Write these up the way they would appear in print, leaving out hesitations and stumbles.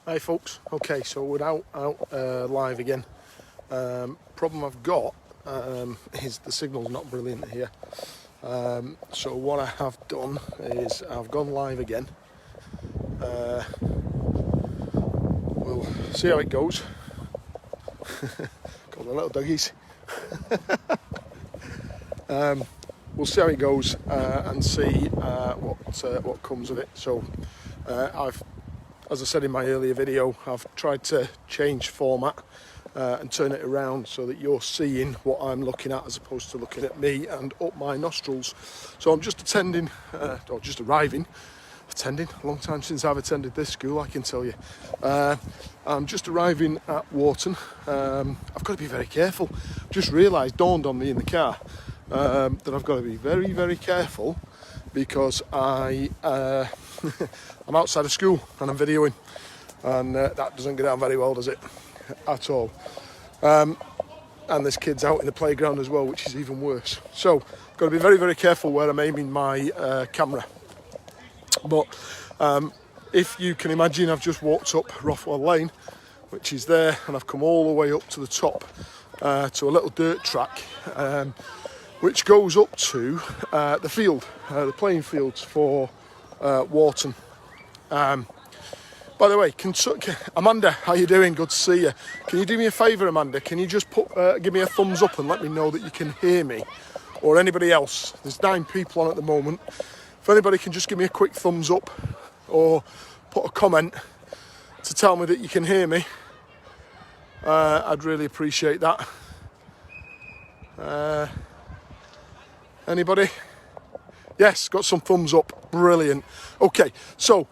Hi folks, okay, so we're out live again. Problem I've got is the signal's not brilliant here. So what I have done is I've gone live again. We'll see how it goes. Got the little doggies. We'll see how it goes and see what comes of it. So as I said in my earlier video, I've tried to change format and turn it around so that you're seeing what I'm looking at as opposed to looking at me and up my nostrils. So I'm just attending, or just arriving, attending, a long time since I've attended this school, I can tell you. I'm just arriving at Wharton. I've got to be very careful. Just realised, dawned on me in the car, that I've got to be very, very careful because I'm outside of school and I'm videoing, and that doesn't get down very well, does it? At all. And there's kids out in the playground as well, which is even worse. So, got to be very, very careful where I'm aiming my camera. But if you can imagine, I've just walked up Rothwell Lane, which is there, and I've come all the way up to the top to a little dirt track, which goes up to the field, the playing fields for Wharton. By the way, Amanda, how you doing? Good to see you. Can you do me a favour, Amanda? Can you just give me a thumbs up and let me know that you can hear me, or anybody else? There's 9 people on at the moment. If anybody can just give me a quick thumbs up or put a comment to tell me that you can hear me, I'd really appreciate that. Anybody? Yes, got some thumbs up. Brilliant. Okay, so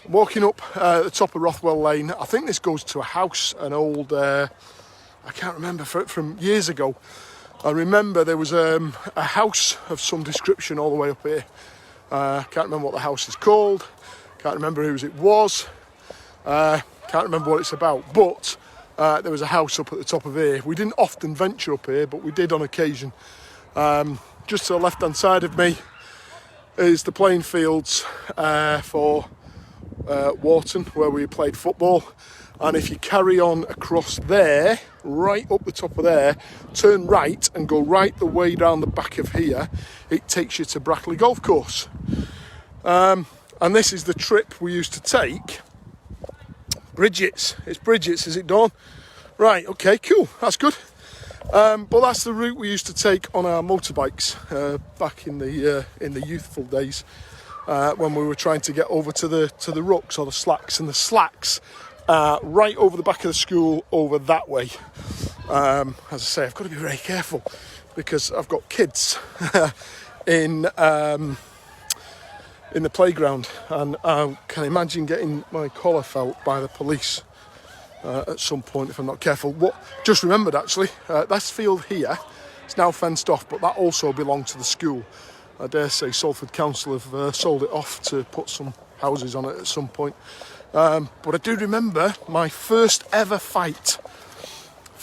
walking up the top of Rothwell Lane. I think this goes to a house, an old, I can't remember, from years ago. I remember there was a house of some description all the way up here. Can't remember what the house is called. Can't remember whose it was. Can't remember what it's about. But there was a house up at the top of here. We didn't often venture up here, but we did on occasion. Just to the left-hand side of me is the playing fields for Wharton, where we played football. And if you carry on across there, right up the top of there, turn right and go right the way down the back of here, it takes you to Brackley Golf Course. And this is the trip we used to take. Bridget's. It's Bridget's, is it, Dawn? Right, okay, cool, that's good. But that's the route we used to take on our motorbikes back in the youthful days, when we were trying to get over to the rucks or the slacks, and the slacks right over the back of the school over that way. As I say, I've got to be very careful because I've got kids in the playground, and I can imagine getting my collar felt by the police at some point if I'm not careful. Just remembered actually, this field here, it's now fenced off, but that also belonged to the school. I dare say Salford Council have sold it off to put some houses on it at some point. But I do remember my first ever fight.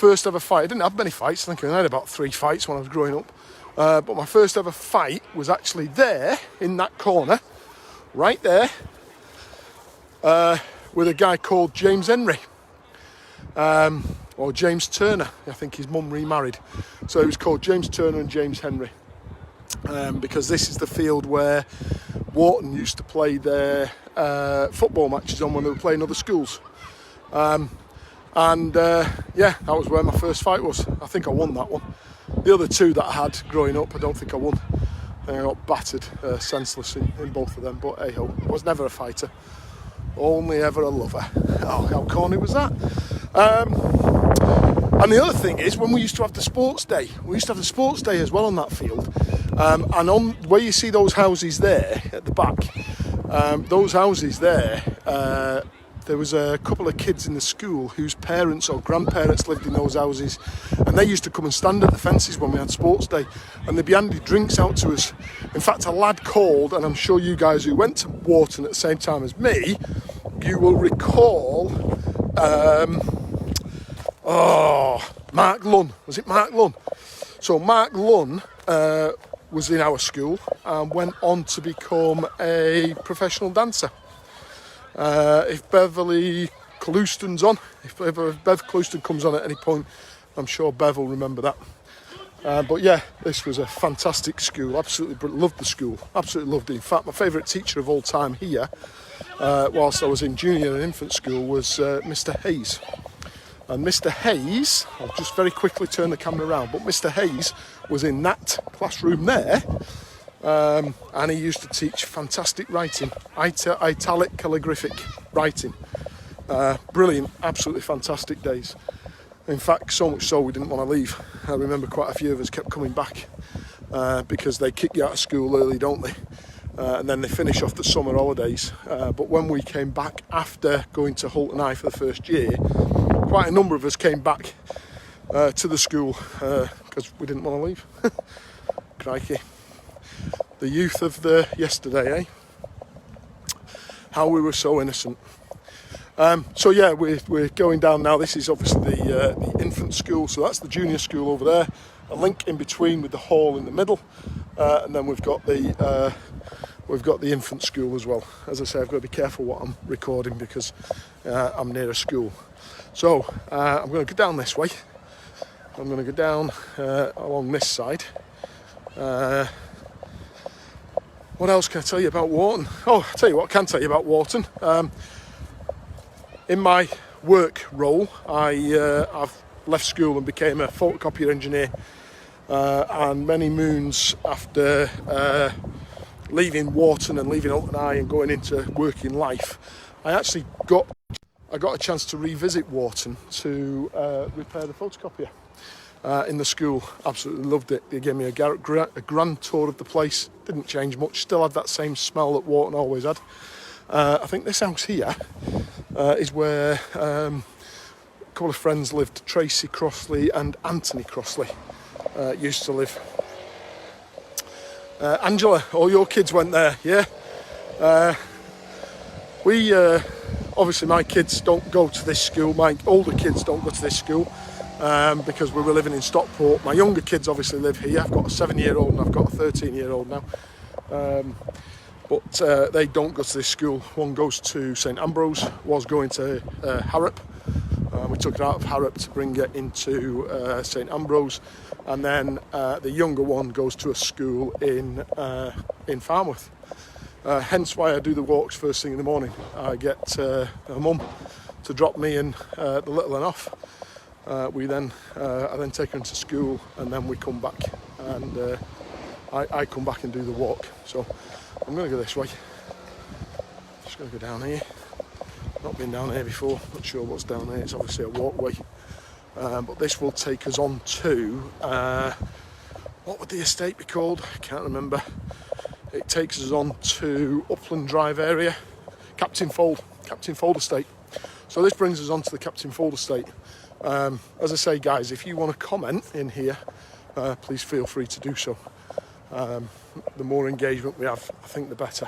I didn't have many fights. I think I had about 3 fights when I was growing up. But my first ever fight was actually there in that corner, right there, with a guy called James Henry. Or James Turner. I think his mum remarried. So it was called James Turner and James Henry. Because this is the field where Wharton used to play their football matches on when they were playing other schools. Yeah, that was where my first fight was. I think I won that one. The other 2 that I had growing up, I don't think I won. I got battered senseless in both of them, but hey ho, I was never a fighter. Only ever a lover. Oh, how corny was that? And the other thing is, when we used to have the sports day, as well on that field. And on where you see those houses there at the back, those houses there, there was a couple of kids in the school whose parents or grandparents lived in those houses, and they used to come and stand at the fences when we had sports day, and they'd be handing drinks out to us. In fact, a lad called, and I'm sure you guys who went to Wharton at the same time as me, you will recall, Mark Lunn. Was it Mark Lunn? So Mark Lunn was in our school and went on to become a professional dancer. If Beverly Clouston's on, if Bev Clouston comes on at any point, I'm sure Bev will remember that. But yeah, this was a fantastic school. Absolutely loved the school. Absolutely loved it. In fact, my favourite teacher of all time here, whilst I was in junior and infant school, was Mr. Hayes. And Mr. Hayes, I'll just very quickly turn the camera around, but Mr. Hayes was in that classroom there, and he used to teach fantastic writing, italic calligraphic writing. Brilliant, absolutely fantastic days. In fact, so much so we didn't want to leave. I remember quite a few of us kept coming back because they kick you out of school early, don't they? And then they finish off the summer holidays. But when we came back after going to Wharton High for the first year, quite a number of us came back to the school because we didn't want to leave. Crikey. The youth of the yesterday, eh? How we were so innocent. So yeah, we're going down now. This is obviously the infant school, so that's the junior school over there. A link in between with the hall in the middle, and then we've got the infant school as well. As I say, I've got to be careful what I'm recording because I'm near a school. So I'm going to go down this way. I'm going to go down along this side. What else can I tell you about Wharton? Oh, I'll tell you what I can tell you about Wharton. In my work role, I've left school and became a photocopier engineer, and many moons after leaving Wharton and leaving Wharton High and going into working life, I actually got a chance to revisit Wharton to repair the photocopier in the school. Absolutely loved it. They gave me a grand tour of the place. Didn't change much, still had that same smell that Wharton always had. I think this house here is where a couple of friends lived. Tracy Crossley and Anthony Crossley used to live. Angela, all your kids went there, yeah? We obviously my kids don't go to this school. My older kids don't go to this school because we were living in Stockport. My younger kids obviously live here. I've got a 7-year-old and I've got a 13-year-old now. But they don't go to this school. One goes to St Ambrose, was going to Harrop. We took it out of Harrop to bring it into St Ambrose, and then the younger one goes to a school in Farnworth. Hence why I do the walks first thing in the morning. I get a mum to drop me and the little one off. I then take her into school, and then we come back, and I come back and do the walk. So I'm going to go this way. Just going to go down here. Not been down here before. Not sure what's down here. It's obviously a walkway. But this will take us on to what would the estate be called? I can't remember. It takes us on to Upland Drive area, Captain Fold Estate. So this brings us on to the Captain Fold Estate. As I say, guys, if you want to comment in here, please feel free to do so. The more engagement we have, I think the better.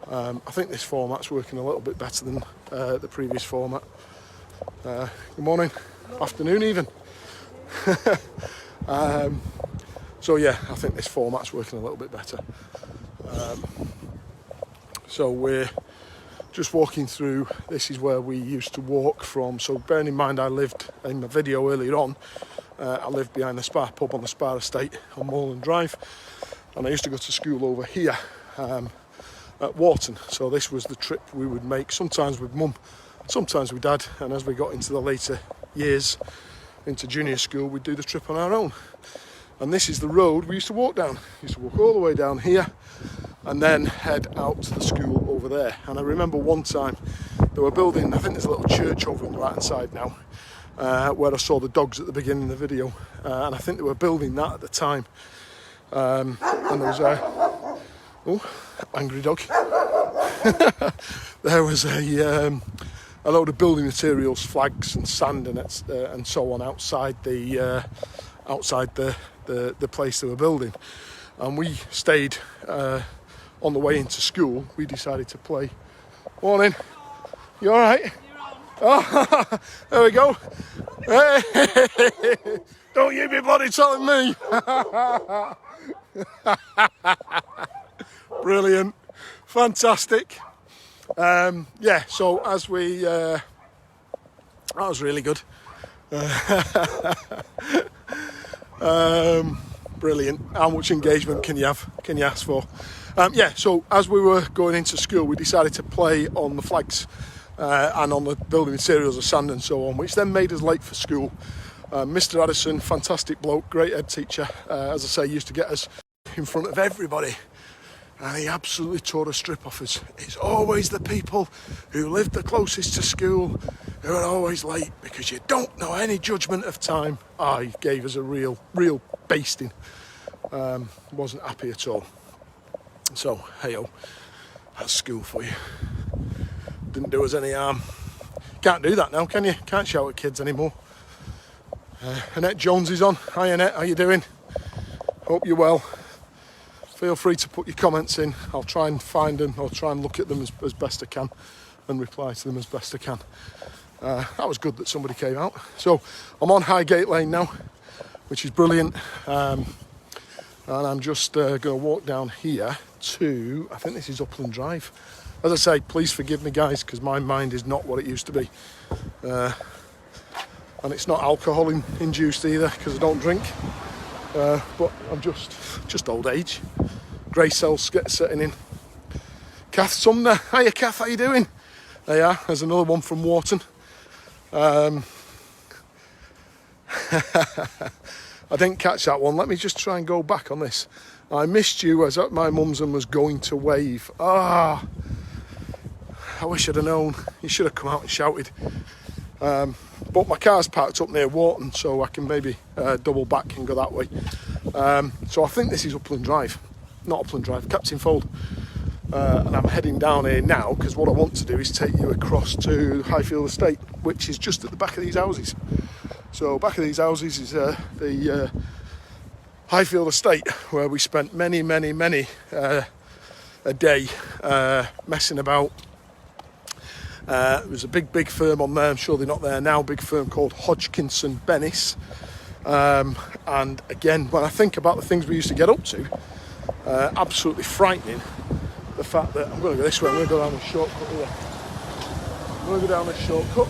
I think this format's working a little bit better than the previous format. Good morning, afternoon even. So yeah, I think this format's working a little bit better. So we're just walking through. This is where we used to walk from. So bearing in mind, I lived in the video earlier on. I lived behind the Spa pub on the Spa estate on Moreland Drive, and I used to go to school over here at Wharton. So this was the trip we would make, sometimes with mum, sometimes with dad, and as we got into the later years, into junior school, we'd do the trip on our own. And this is the road we used to walk down. We used to walk all the way down here and then head out to the school over there. And I remember one time they were building, I think there's a little church over on the right hand side now, where I saw the dogs at the beginning of the video, and I think they were building that at the time. And there was a angry dog. There was a load of building materials, flags and sand and so on outside the place they were building, and we stayed on the way into school. We decided to play. Morning, you all right? Oh, there we go. Hey, don't you be bloody telling me. Brilliant, fantastic. Yeah, so as we, that was really good. Brilliant. How much engagement can you have? Can you ask for? Yeah, so as we were going into school, we decided to play on the flags and on the building materials of sand and so on, which then made us late for school. Mr. Addison, fantastic bloke, great head teacher, as I say, used to get us in front of everybody. And he absolutely tore a strip off us. It's always the people who live the closest to school who are always late because you don't know any judgment of time. He gave us a real basting. Wasn't happy at all. So, hey-o, that's school for you. Didn't do us any harm. Can't do that now, can you? Can't shout at kids anymore. Annette Jones is on. Hi Annette, how you doing? Hope you're well. Feel free to put your comments in. I'll try and find them. I'll try and look at them as best I can and reply to them as best I can. That was good that somebody came out. So I'm on Highgate Lane now, which is brilliant. And I'm just going to walk down here to, I think this is Upland Drive. As I say, please forgive me guys, because my mind is not what it used to be. And it's not alcohol induced either, because I don't drink. But I'm just old age. Grey cells setting in. Kath Sumner, hiya Kath, how you doing? There you are, there's another one from Wharton. I didn't catch that one. Let me just try and go back on this. I missed you as at my mum's and was going to wave. I wish I'd have known. You should have come out and shouted. But my car's parked up near Wharton, so I can maybe double back and go that way. So I think this is Upland Drive. Not Upland Drive, Captain Fold. And I'm heading down here now because what I want to do is take you across to Highfield Estate, which is just at the back of these houses. So back of these houses is the Highfield Estate, where we spent many a day messing about. There was a big firm on there, I'm sure they're not there now, big firm called Hodgkinson Bennis. And again, when I think about the things we used to get up to, absolutely frightening. The fact that, I'm going to go this way, I'm going to go down the shortcut here. I'm going to go down this shortcut,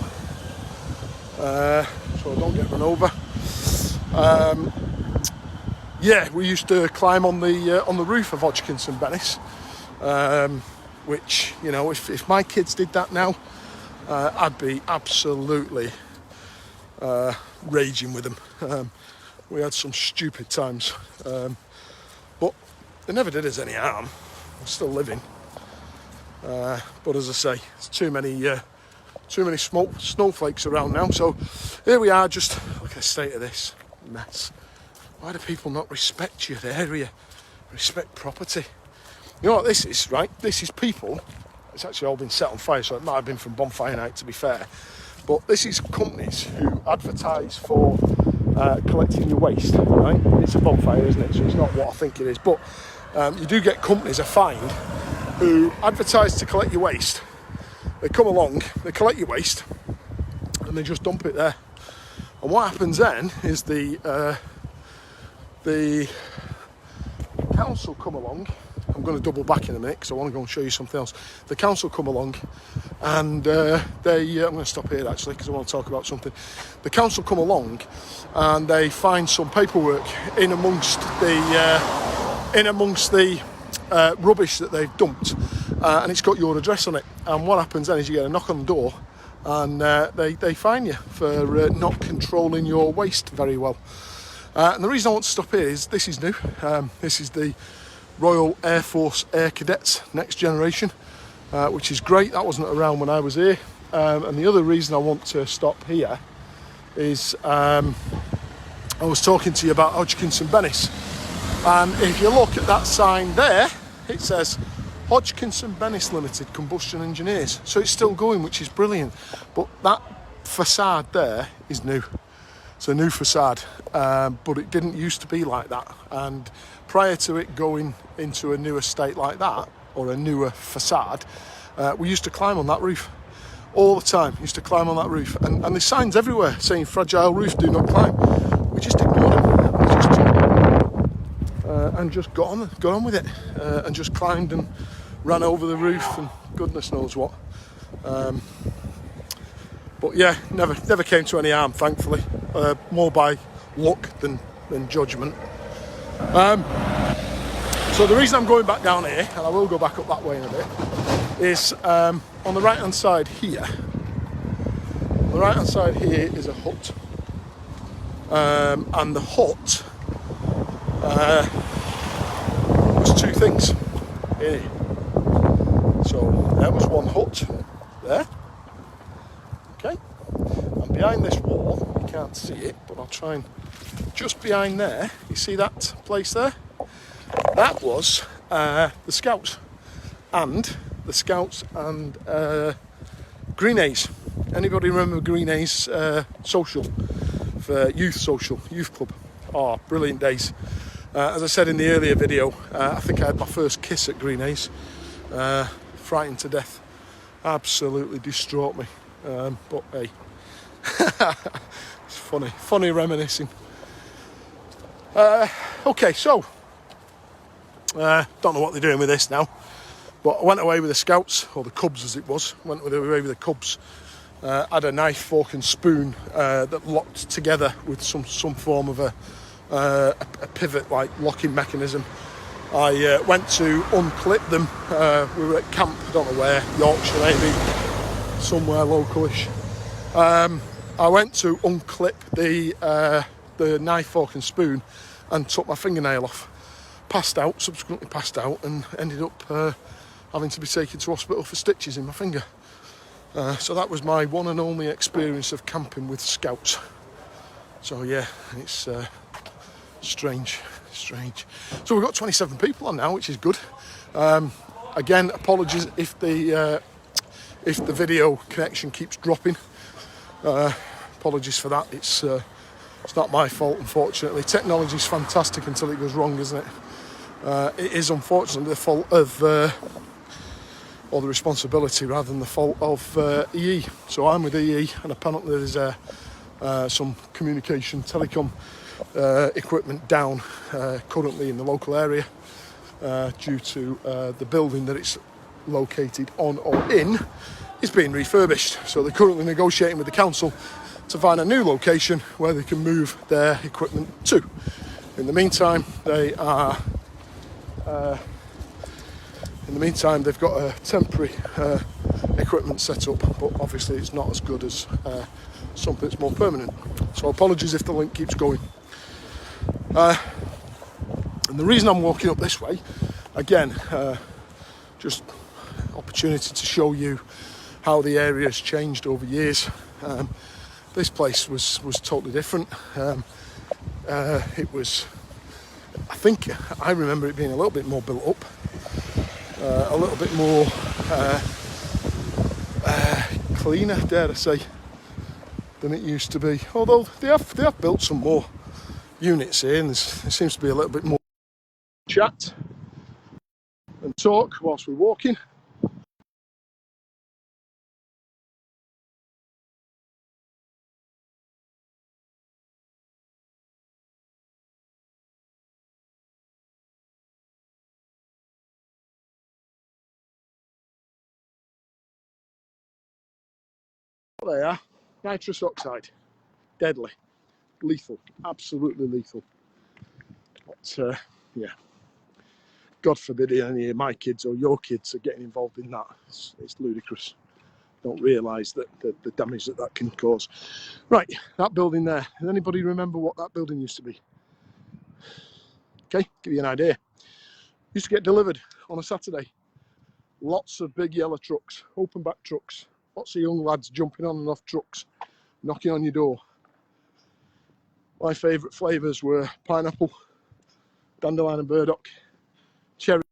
so I don't get run over. Yeah, we used to climb on the roof of Hodgkinson Bennis, which, you know, if my kids did that now, I'd be absolutely raging with them. We had some stupid times, but they never did us any harm. We're still living, but as I say, there's too many snowflakes around now. So here we are. Just look at the state of this mess. Why do people not respect your area, respect property? You know what this is, right? This is people. It's actually all been set on fire, so it might have been from bonfire night, to be fair. But this is companies who advertise for collecting your waste, right? It's a bonfire, isn't it? So it's not what I think it is. But you do get companies, I find, who advertise to collect your waste. They come along, they collect your waste, and they just dump it there. And what happens then is the council come along. I'm going to double back in a minute because I want to go and show you something else. The council come along and I'm going to stop here actually because I want to talk about something. The council come along and they find some paperwork in amongst the rubbish that they've dumped, and it's got your address on it. And what happens then is you get a knock on the door and they fine you for not controlling your waste very well. And the reason I want to stop here is this is new. This is the Royal Air Force Air Cadets Next Generation, which is great. That wasn't around when I was here. And the other reason I want to stop here is I was talking to you about Hodgkinson Bennis. And if you look at that sign there, it says Hodgkinson Bennis Limited Combustion Engineers. So it's still going, which is brilliant. But that facade there is new. It's a new facade, but it didn't used to be like that. And prior to it going into a new estate like that, or a newer facade, we used to climb on that roof all the time. Used to climb on that roof, and there's signs everywhere saying fragile roof, do not climb. We just ignored them. We just and just got on with it, and just climbed and ran over the roof and goodness knows what. But yeah, never came to any harm, thankfully. More by luck than judgment. So the reason I'm going back down here, and I will go back up that way in a bit, is on the right hand side here. On the right hand side here is a hut. And the hut was two things in it. So there was one hut there. Okay. And behind this wall, you can't see it, but I'll try and just behind there, you see that place there? That was the Scouts and Green A's. Anybody remember Green A's social, for youth club? Oh, brilliant days. As I said in the earlier video, I think I had my first kiss at Green A's. Frightened to death. Absolutely distraught me. But hey, it's funny reminiscing. Okay, so don't know what they're doing with this now, but I went away with the Scouts, or the Cubs as it was. Went away with the Cubs. Had a knife, fork and spoon that locked together with some form of a pivot like locking mechanism. I went to unclip them. We were at camp, I don't know where, Yorkshire maybe, somewhere localish. I went to unclip the knife, fork and spoon and took my fingernail off. Subsequently passed out, and ended up having to be taken to hospital for stitches in my finger. So that was my one and only experience of camping with Scouts. So yeah, it's strange. So we've got 27 people on now, which is good. Again, apologies if the video connection keeps dropping. Apologies for that. It's not my fault, unfortunately. Technology's fantastic until it goes wrong, isn't it? It is unfortunately the fault of, or the responsibility rather than the fault of EE. So I'm with EE, and apparently there's some communication, telecom equipment down currently in the local area due to the building that it's located on or in is being refurbished. So they're currently negotiating with the council to find a new location where they can move their equipment to. In the meantime, they've got a temporary equipment set up, but obviously it's not as good as something that's more permanent. So apologies if the link keeps going. And the reason I'm walking up this way, again, just opportunity to show you how the area has changed over years. This place was totally different. It was, I remember it being a little bit more built up, a little bit more cleaner, dare I say, than it used to be. Although they have built some more units here, and there seems to be a little bit more chat and talk whilst we're walking. There they are. Nitrous oxide. Deadly. Lethal. Absolutely lethal. But yeah, God forbid any of my kids or your kids are getting involved in that. It's ludicrous. Don't realise that the damage that can cause. Right, that building there. Does anybody remember what that building used to be? Okay, give you an idea. Used to get delivered on a Saturday. Lots of big yellow trucks, open back trucks. Lots of young lads jumping on and off trucks, knocking on your door. My favourite flavours were pineapple, dandelion and burdock, cherry.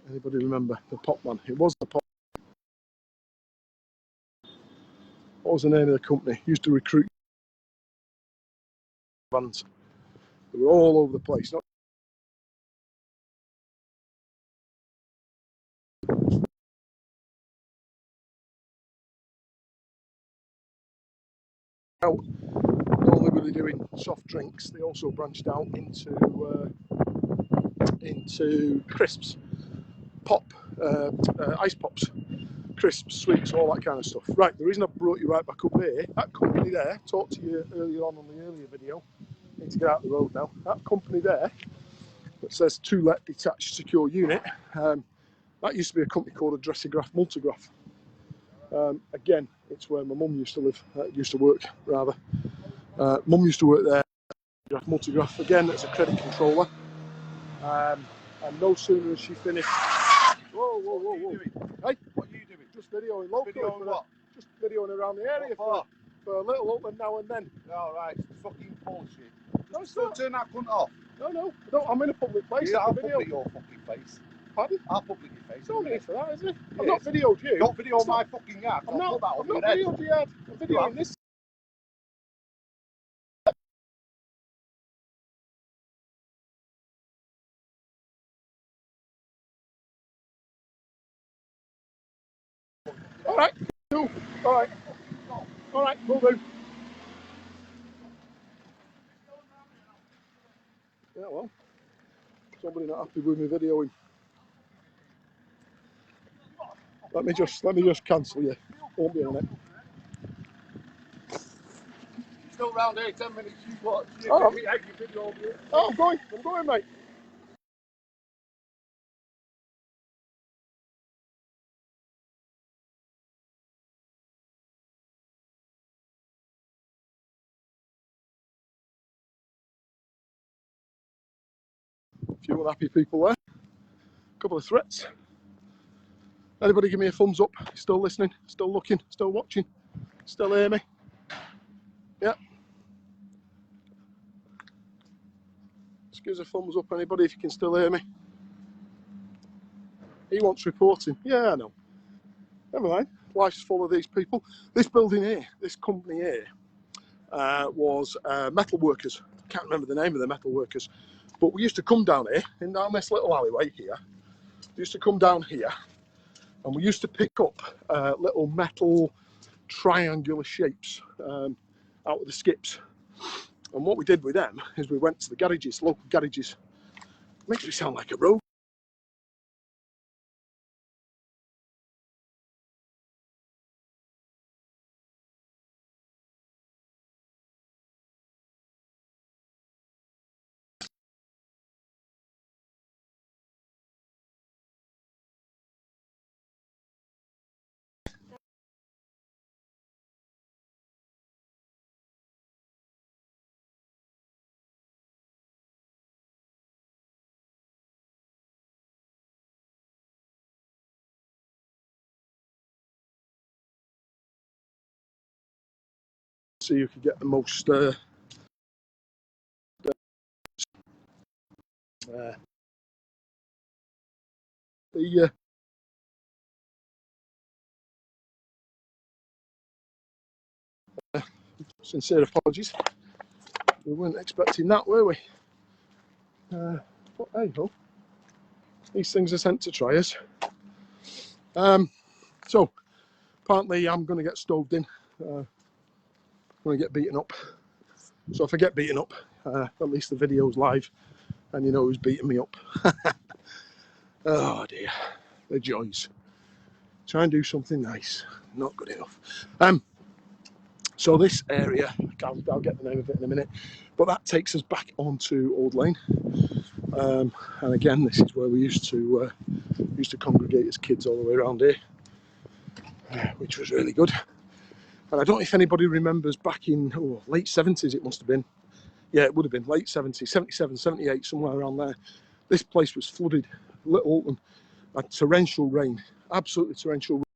Anybody remember the Pop Man? It was the Pop. What was the name of the company? Used to recruit vans. They were all over the place. Not out. Not only were they doing soft drinks, they also branched out into crisps, pop, ice pops, crisps, sweets, all that kind of stuff. Right, the reason I brought you right back up here, that company there, talked to you earlier on the earlier video, need to get out the road now, that company there that says to let detached secure unit, that used to be a company called Addressograph Multigraph. Again, it's where my mum used to live, used to work rather. Mum used to work there, Multigraph, again as a credit controller. And no sooner as she finished. Whoa, whoa, whoa, whoa. Hey, what are you doing? Just videoing locally. Videoing what? Just videoing around the area for a little up and now and then. All right, it's fucking bullshit. No, Still turn that cunt off. No, I'm in a public place. Yeah, I'll public your fucking face. Pardon? I'll public your face. No need for that, is it? Yes. I've not videoed you. Don't video my fucking yard. I'm not videoed you yet. I'm videoing this. All right, cool. All right, will do. Yeah, well, somebody not happy with me videoing. Let me just cancel you. Won't be a minute. Still round here, 10 minutes. You watch. Oh, I'm going, mate. A few unhappy people there. A couple of threats. Anybody give me a thumbs up? Still listening? Still looking? Still watching? Still hear me? Yeah. Just give us a thumbs up, anybody, if you can still hear me. He wants reporting. Yeah, I know. Never mind. Life's full of these people. This building here, this company here, was metal workers. Can't remember the name of the metal workers, but we used to come down here, down this little alleyway here. We used to come down here, and we used to pick up little metal triangular shapes out of the skips. And what we did with them is we went to the garages, local garages. Makes me sound like a road. So you could get the most sincere apologies. We weren't expecting that, were we? But hey ho, these things are sent to try us. So apparently I'm going to get stoved in. I'm going to get beaten up. So if I get beaten up, at least the video's live and you know who's beating me up. Oh dear, the joys. Try and do something nice, not good enough. So this area, I'll get the name of it in a minute, but that takes us back onto Old Lane. And again, this is where we used to congregate as kids all the way around here, which was really good. And I don't know if anybody remembers back in late 70s, it must have been. Yeah, it would have been late 70s, 77, 78, somewhere around there. This place was flooded. Little Wharton had torrential rain, absolutely torrential rain.